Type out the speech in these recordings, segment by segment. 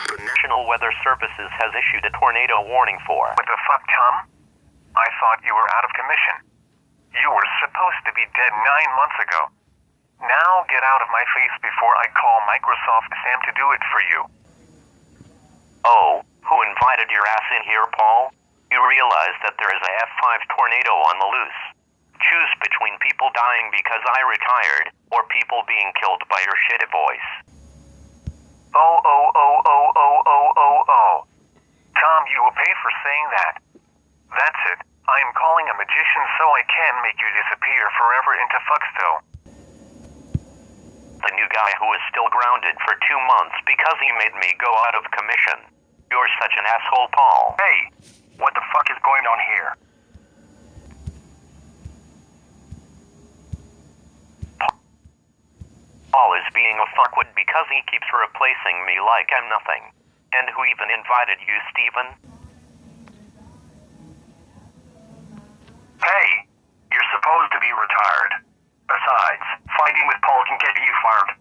the National Weather Services has issued a tornado warning for. What the fuck, Tom? I thought you were out of commission. You were supposed to be dead 9 months ago. Now get out of my face before I call Microsoft Sam to do it for you. Oh, who invited your ass in here, Paul? You realize that there is a F5 tornado on the loose. Choose between people dying because I retired, or people being killed by your shitty voice. Oh. Tom, you will pay for saying that. That's it. I am calling a magician so I can make you disappear forever into Fucksville. The new guy who is still grounded for 2 months because he made me go out of commission. You're such an asshole, Paul. Hey, what the fuck is going on here? Paul is being a fuckwit because he keeps replacing me like I'm nothing. And who even invited you, Steven? Hey, you're supposed to be retired. Besides, fighting with Paul can get you fired.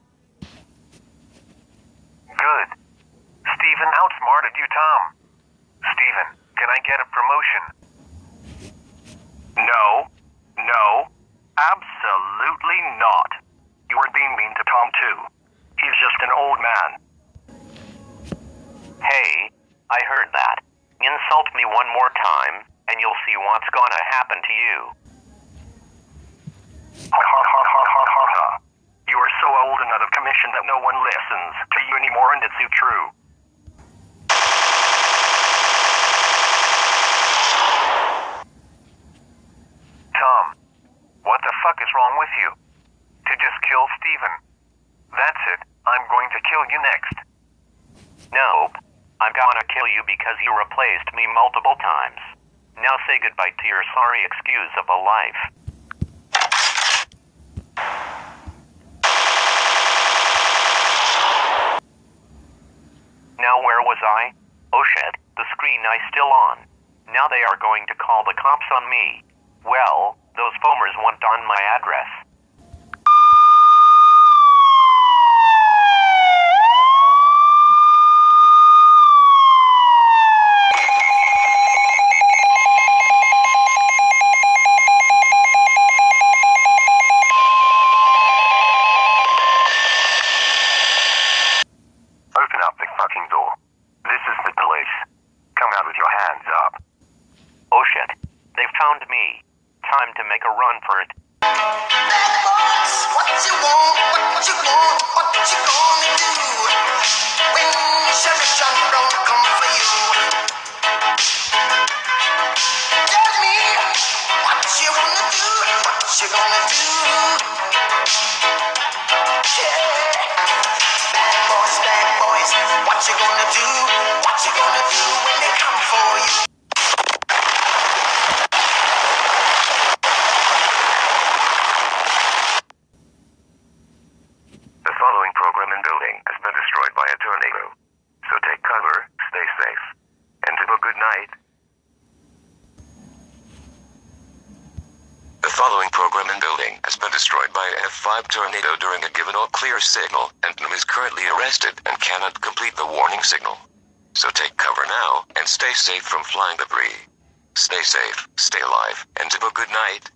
Good. Steven outsmarted you, Tom. Steven, can I get a promotion? No, absolutely not. You were being mean to Tom, too. He's just an old man. Hey, I heard that. Insult me one more time, and you'll see what's gonna happen to you. Ha. You are so old and out of commission that no one listens to you anymore, and it's true. Tom, what the fuck is wrong with you? To just kill Steven. That's it. I'm going to kill you next. Nope. I'm gonna kill you because you replaced me multiple times. Now say goodbye to your sorry excuse of a life. Now where was I? Oh shit, the screen is still on. Now they are going to call the cops on me. Well, those foamers want on my address. Open up the fucking door. This is the police. Come out with your hands up. Oh shit, they found me. Time to make a run for it. Bad boys, what you want, what you gonna do? When Sheriff John Brown come for you. Tell me, what you wanna do, what you gonna do? Yeah. Bad boys, what you gonna do, what you gonna do when they come for you? The following program and building has been destroyed by a tornado. So take cover, stay safe, and have a good night. The following program and building has been destroyed by a F5 tornado during a given all-clear signal, and is currently arrested and cannot complete the warning signal. So take cover now, and stay safe from flying debris. Stay safe, stay alive, and have a good night.